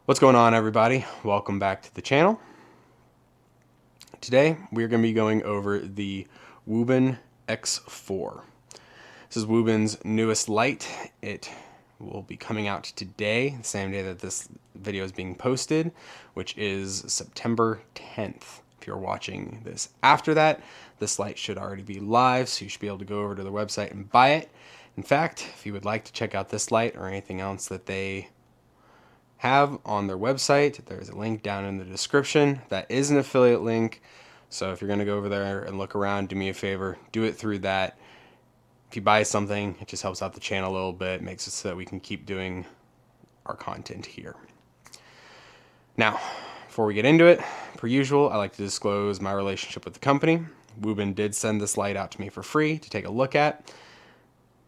What's going on, everybody? Welcome back to the channel. Today we're going to be going over the WUBEN X4. This is WUBEN's newest light. It will be coming out today, the same day that this video is being posted, which is September 10th. If you're watching this after that, this light should already be live, so you should be able to go over to the website and buy it. In fact, if you would like to check out this light or anything else that they have on their website, there's a link down in the description. That is an affiliate link, so if you're going to go over there and look around, do me a favor, do it through that. If you buy something, it just helps out the channel a little bit, makes it so that we can keep doing our content here. Now, before we get into it, per usual, I like to disclose my relationship with the company. WUBEN did send this light out to me for free to take a look at.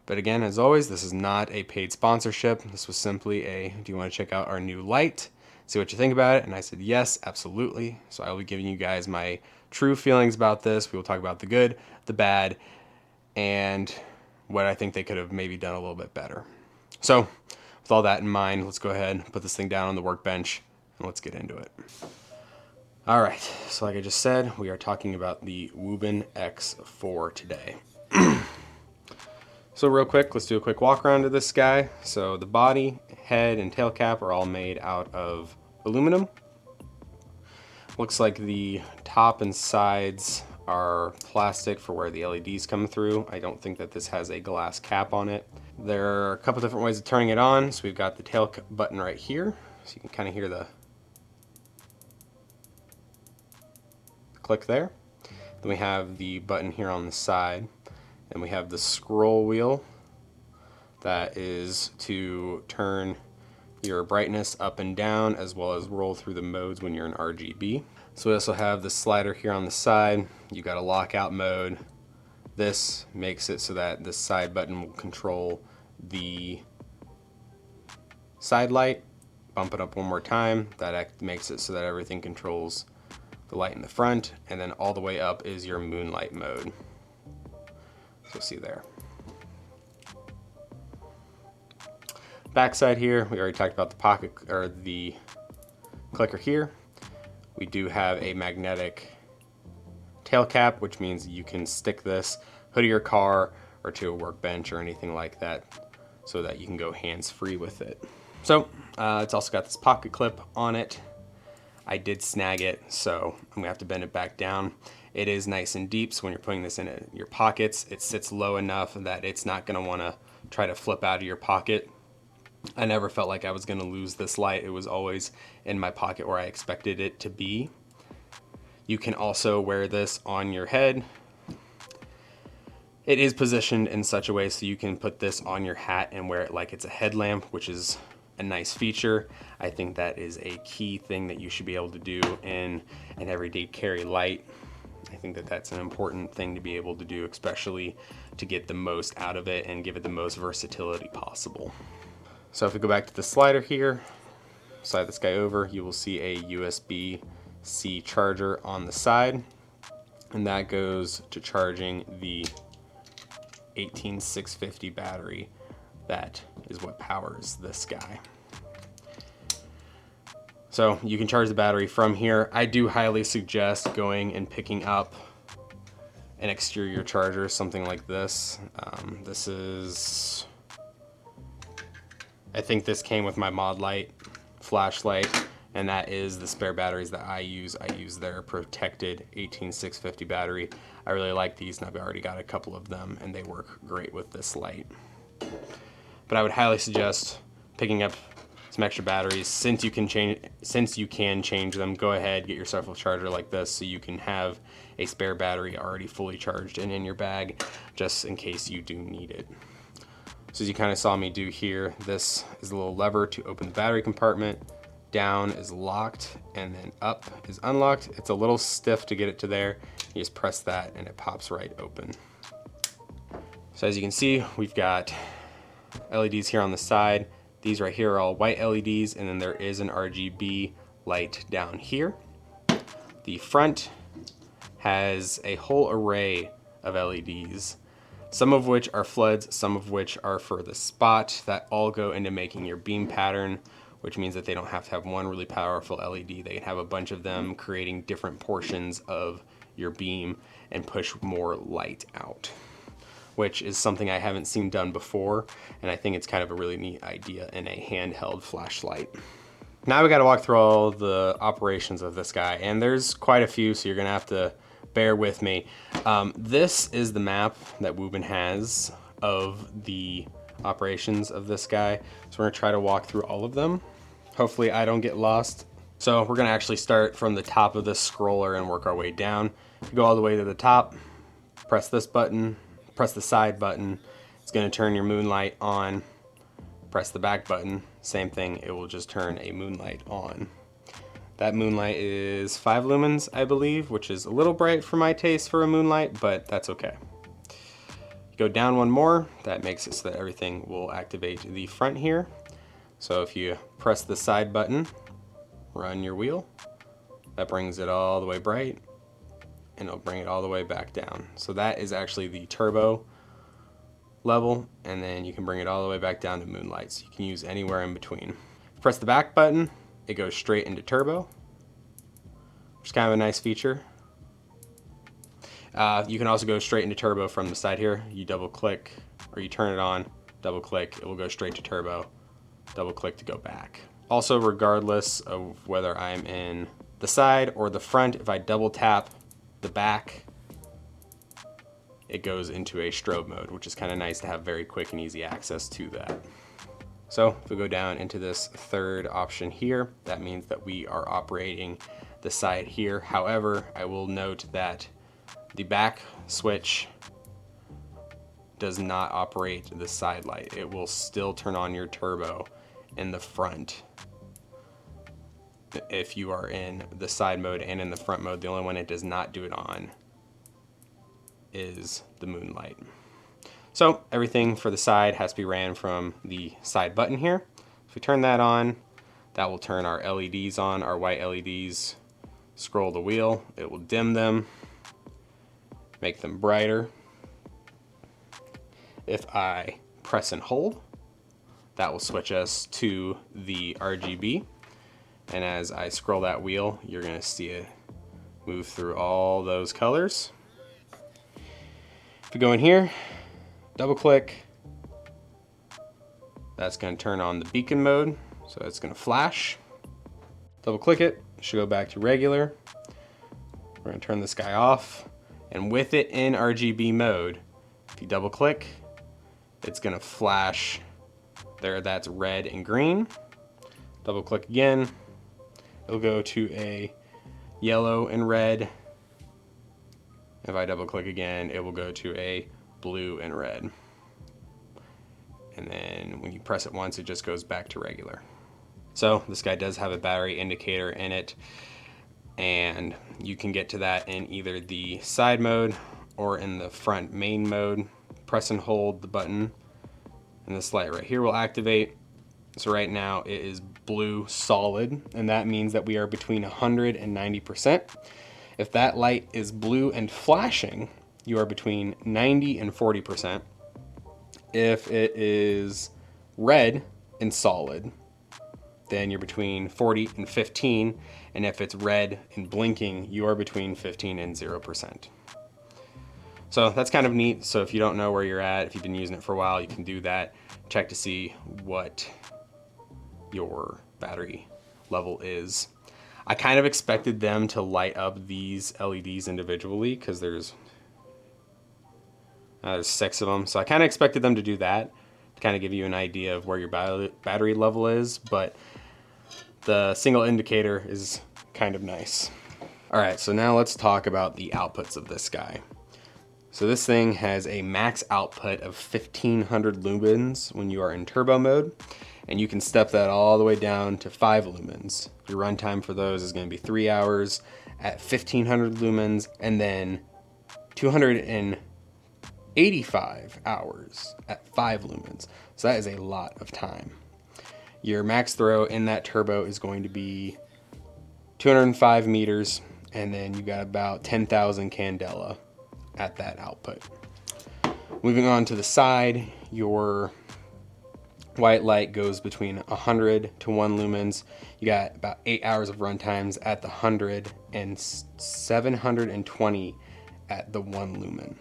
But again, as always, this is not a paid sponsorship. This was simply a, do you want to check out our new light? See what you think about it? And I said, yes, absolutely. So I will be giving you guys my true feelings about this. We will talk about the good, the bad, and what I think they could have maybe done a little bit better. So with all that in mind, let's go ahead and put this thing down on the workbench and let's get into it. All right, so like I just said, we are talking about the WUBEN X4 today. So real quick, let's do a quick walk around of this guy. So the body, head, and tail cap are all made out of aluminum. Looks like the top and sides are plastic for where the LEDs come through. I don't think that this has a glass cap on it. There are a couple different ways of turning it on. So we've got the tail button right here. So you can kind of hear the click there. Then we have the button here on the side. And we have the scroll wheel that is to turn your brightness up and down, as well as roll through the modes when you're in RGB. So we also have the slider here on the side. You got a lockout mode. This makes it so that this side button will control the side light. Bump it up one more time. That makes it so that everything controls the light in the front, and then all the way up is your moonlight mode. So see there. Backside here, we already talked about the pocket or the clicker here. We do have a magnetic tail cap, which means you can stick this hood of your car or to a workbench or anything like that, so that you can go hands-free with it. So it's also got this pocket clip on it. I did snag it, so I'm gonna have to bend it back down. It is nice and deep, so when you're putting this in your pockets, it sits low enough that it's not gonna wanna try to flip out of your pocket. I never felt like I was gonna lose this light. It was always in my pocket where I expected it to be. You can also wear this on your head. It is positioned in such a way so you can put this on your hat and wear it like it's a headlamp, which is a nice feature. I think that is a key thing that you should be able to do in an everyday carry light. I think that that's an important thing to be able to do, especially to get the most out of it and give it the most versatility possible. So if we go back to the slider here, slide this guy over, you will see a USB-C charger on the side, and that goes to charging the 18650 battery. That is what powers this guy. So you can charge the battery from here. I do highly suggest going and picking up an exterior charger, something like this. This is, I think this came with my mod light flashlight, and that is the spare batteries that I use. I use their protected 18650 battery. I really like these, and I've already got a couple of them, and they work great with this light. But I would highly suggest picking up some extra batteries. Since you can change them, go ahead, get yourself a charger like this so you can have a spare battery already fully charged and in your bag, just in case you do need it. So as you kind of saw me do here, this is a little lever to open the battery compartment. Down is locked, and then up is unlocked. It's a little stiff to get it to there. You just press that and it pops right open. So as you can see, we've got LEDs here on the side. These right here are all white LEDs, and then there is an RGB light down here. The front has a whole array of LEDs, some of which are floods, some of which are for the spot, that all go into making your beam pattern, which means that they don't have to have one really powerful LED. They can have a bunch of them creating different portions of your beam and push more light out, which is something I haven't seen done before, and I think it's kind of a really neat idea in a handheld flashlight. Now we got to walk through all the operations of this guy, and there's quite a few, so you're gonna have to bear with me. This is the map that WUBEN has of the operations of this guy, so we're gonna try to walk through all of them. Hopefully I don't get lost. So we're gonna actually start from the top of this scroller and work our way down. Go all the way to the top, press this button, press the side button. It's gonna turn your moonlight on. Press the back button, same thing, it will just turn a moonlight on. That moonlight is 5 lumens, I believe, which is a little bright for my taste for a moonlight, but that's okay. Go down one more, that makes it so that everything will activate the front here. So if you press the side button, run your wheel, that brings it all the way bright, and it'll bring it all the way back down. So that is actually the turbo level, and then you can bring it all the way back down to moonlight, so you can use anywhere in between. Press the back button, it goes straight into turbo, which is kind of a nice feature. You can also go straight into turbo from the side here. You double click, or you turn it on, double click, it will go straight to turbo, double click to go back. Also, regardless of whether I'm in the side or the front, if I double tap the back, it goes into a strobe mode, which is kind of nice to have very quick and easy access to that. So if we go down into this third option here, that means that we are operating the side here. However, I will note that the back switch does not operate the side light. It will still turn on your turbo in the front if you are in the side mode and in the front mode. The only one it does not do it on is the moonlight. So everything for the side has to be ran from the side button here. If we turn that on, that will turn our LEDs on, our white LEDs. Scroll the wheel, it will dim them, make them brighter. If I press and hold, that will switch us to the RGB. And as I scroll that wheel, you're gonna see it move through all those colors. If we go in here, double click, that's gonna turn on the beacon mode, so it's gonna flash. Double click it, should go back to regular. We're gonna turn this guy off, and with it in RGB mode, if you double click, it's gonna flash there, that's red and green. Double click again, it'll go to a yellow and red. If I double click again, it will go to a blue and red. And then when you press it once, it just goes back to regular. So this guy does have a battery indicator in it, and you can get to that in either the side mode or in the front main mode. Press and hold the button, and this light right here will activate. So right now it is blue solid, and that means that we are between 100 and 90%. If that light is blue and flashing, you are between 90 and 40%. If it is red and solid, then you're between 40 and 15. And if it's red and blinking, you are between 15 and 0%. So that's kind of neat. So if you don't know where you're at, if you've been using it for a while, you can do that. Check to see what your battery level is. I kind of expected them to light up these LEDs individually because there's 6 of them. So I kind of expected them to do that to kind of give you an idea of where your battery level is, but the single indicator is kind of nice. All right, so now let's talk about the outputs of this guy. So this thing has a max output of 1500 lumens when you are in turbo mode, and you can step that all the way down to 5 lumens. Your runtime for those is going to be 3 hours at 1500 lumens, and then 285 hours at 5 lumens. So that is a lot of time. Your max throw in that turbo is going to be 205 meters, and then you got about 10,000 candela at that output. Moving on to the side, your White light goes between 100 to 1 lumens. You got about 8 hours of run times at the 100 and 720 at the 1 lumen.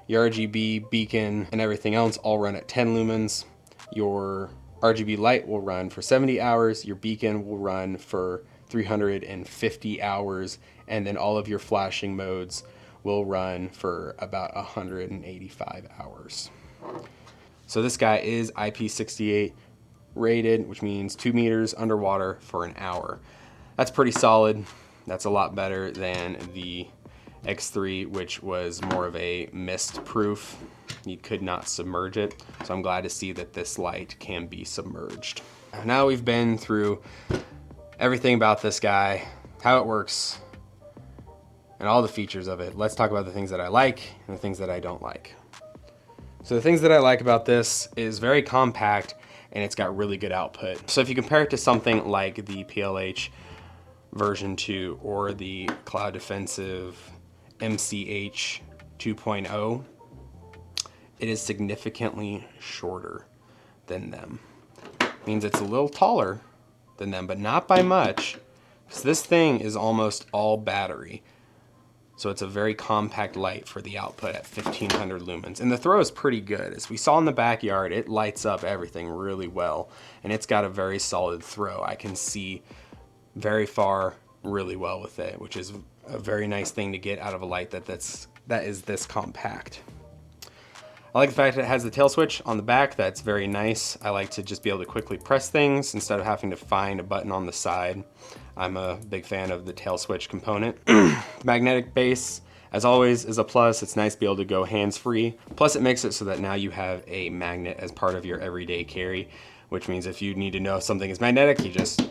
Your RGB, beacon, and everything else all run at 10 lumens. Your RGB light will run for 70 hours. Your beacon will run for 350 hours. And then all of your flashing modes will run for about 185 hours. So this guy is IP68 rated, which means 2 meters underwater for an hour. That's pretty solid. That's a lot better than the X3, which was more of a mist proof. You could not submerge it. So I'm glad to see that this light can be submerged. Now we've been through everything about this guy, how it works, and all the features of it. Let's talk about the things that I like and the things that I don't like. So the things that I like about this is very compact and it's got really good output. So if you compare it to something like the PLH version 2 or the Cloud Defensive MCH 2.0, it is significantly shorter than them. It means it's a little taller than them, but not by much, because this thing is almost all battery. So it's a very compact light for the output at 1500 lumens. And the throw is pretty good. As we saw in the backyard, it lights up everything really well. And it's got a very solid throw. I can see very far really well with it, which is a very nice thing to get out of a light that is this compact. I like the fact that it has the tail switch on the back. That's very nice. I like to just be able to quickly press things instead of having to find a button on the side. I'm a big fan of the tail switch component. Magnetic base, as always, is a plus. It's nice to be able to go hands-free. Plus it makes it so that now you have a magnet as part of your everyday carry, which means if you need to know if something is magnetic, you just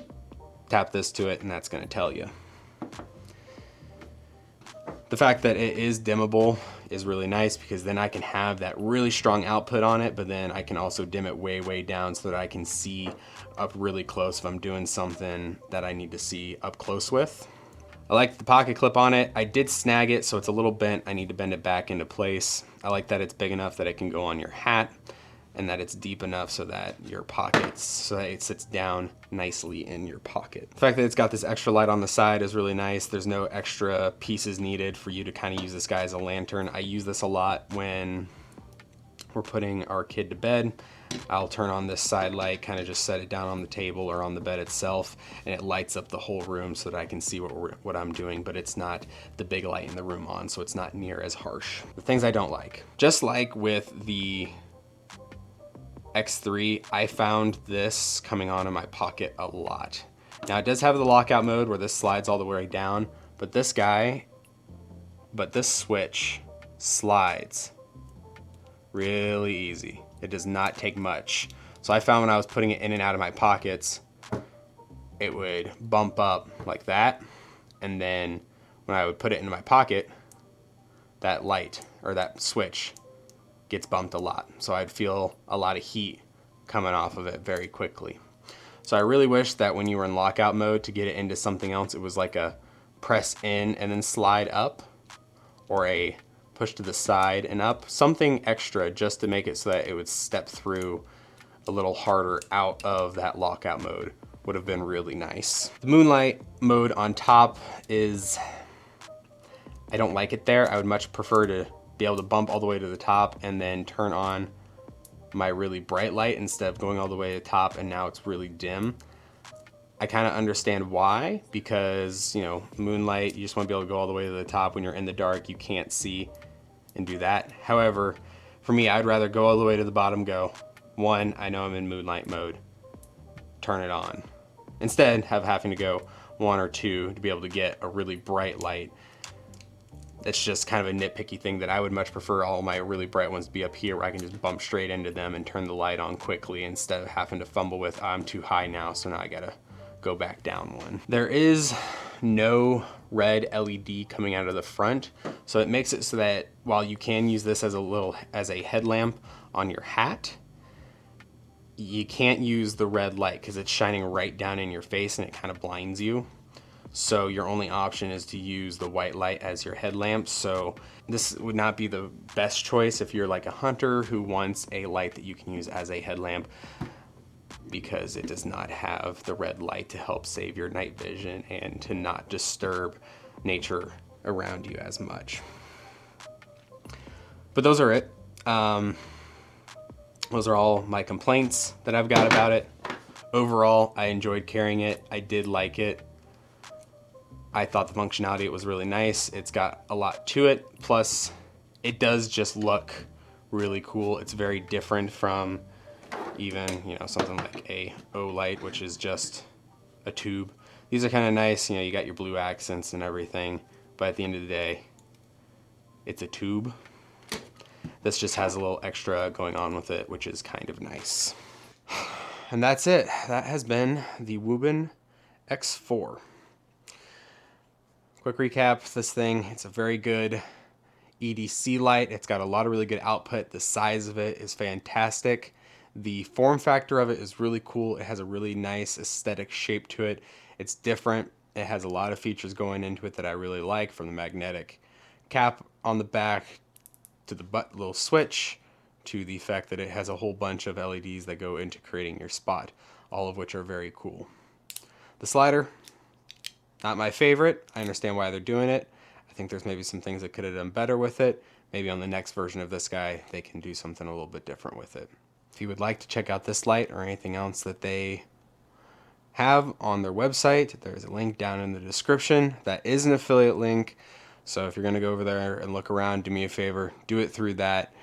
tap this to it and that's going to tell you. The fact that it is dimmable is really nice, because then I can have that really strong output on it, but then I can also dim it way, way down so that I can see up really close if I'm doing something that I need to see up close with. I like the pocket clip on it. I did snag it, so it's a little bent. I need to bend it back into place. I like that it's big enough that it can go on your hat, and that it's deep enough so that it sits down nicely in your pocket. The fact that it's got this extra light on the side is really nice. There's no extra pieces needed for you to kind of use this guy as a lantern. I use this a lot when we're putting our kid to bed. I'll turn on this side light, kind of just set it down on the table or on the bed itself, and it lights up the whole room so that I can see what I'm doing, but it's not the big light in the room on, so it's not near as harsh. The things I don't like. Just like with the X3, I found this coming on in my pocket a lot. Now it does have the lockout mode where this slides all the way down, but this switch slides really easy. It does not take much. So I found when I was putting it in and out of my pockets, it would bump up like that, and then when I would put it into my pocket, that light or that switch gets bumped a lot. So I'd feel a lot of heat coming off of it very quickly. So I really wish that when you were in lockout mode, to get it into something else, it was like a press in and then slide up, or a push to the side and up, something extra just to make it so that it would step through a little harder out of that lockout mode would have been really nice. The moonlight mode on top is, I don't like it there. I would much prefer to be able to bump all the way to the top and then turn on my really bright light instead of going all the way to the top and now it's really dim. I kind of understand why, because, you know, moonlight, you just want to be able to go all the way to the top. When you're in the dark, you can't see and do that. However, for me, I'd rather go all the way to the bottom, go, one, I know I'm in moonlight mode, turn it on, instead of having to go 1 or 2 to be able to get a really bright light. It's just kind of a nitpicky thing that I would much prefer all my really bright ones to be up here where I can just bump straight into them and turn the light on quickly instead of having to fumble with, I'm too high now, so now I gotta go back down one. There is no red LED coming out of the front, so it makes it so that while you can use this as a headlamp on your hat, you can't use the red light because it's shining right down in your face and it kind of blinds you. So your only option is to use the white light as your headlamp. So this would not be the best choice if you're like a hunter who wants a light that you can use as a headlamp. because it does not have the red light to help save your night vision and to not disturb nature around you as much. But those are it. Those are all my complaints that I've got about it. Overall, I enjoyed carrying it. I did like it. I thought the functionality, it was really nice. It's got a lot to it. Plus, it does just look really cool. It's very different from even, you know, something like a Olight, which is just a tube. These are kind of nice. You know, you got your blue accents and everything. But at the end of the day, it's a tube. This just has a little extra going on with it, which is kind of nice. And that's it. That has been the WUBEN X4. Quick recap, this thing, it's a very good EDC light. It's got a lot of really good output. The size of it is fantastic. The form factor of it is really cool. It has a really nice aesthetic shape to it. It's different. It has a lot of features going into it that I really like, from the magnetic cap on the back to the little switch, to the fact that it has a whole bunch of LEDs that go into creating your spot, all of which are very cool. The slider, not my favorite. I understand why they're doing it. I think there's maybe some things that could have done better with it. Maybe on the next version of this guy, they can do something a little bit different with it. If you would like to check out this light or anything else that they have on their website, there's a link down in the description. That is an affiliate link. So if you're going to go over there and look around, do me a favor, do it through that.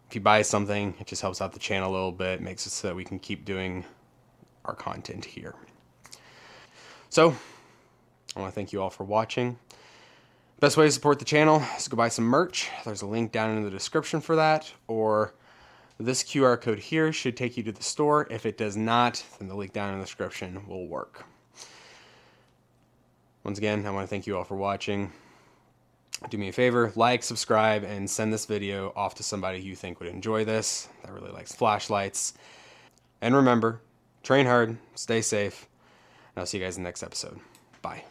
If you buy something, it just helps out the channel a little bit, makes it so that we can keep doing our content here. So I want to thank you all for watching. Best way to support the channel is to go buy some merch. There's a link down in the description for that, or this QR code here should take you to the store. If it does not, then the link down in the description will work. Once again, I want to thank you all for watching. Do me a favor, like, subscribe, and send this video off to somebody you think would enjoy this, that really likes flashlights. And remember, train hard, stay safe, and I'll see you guys in the next episode. Bye.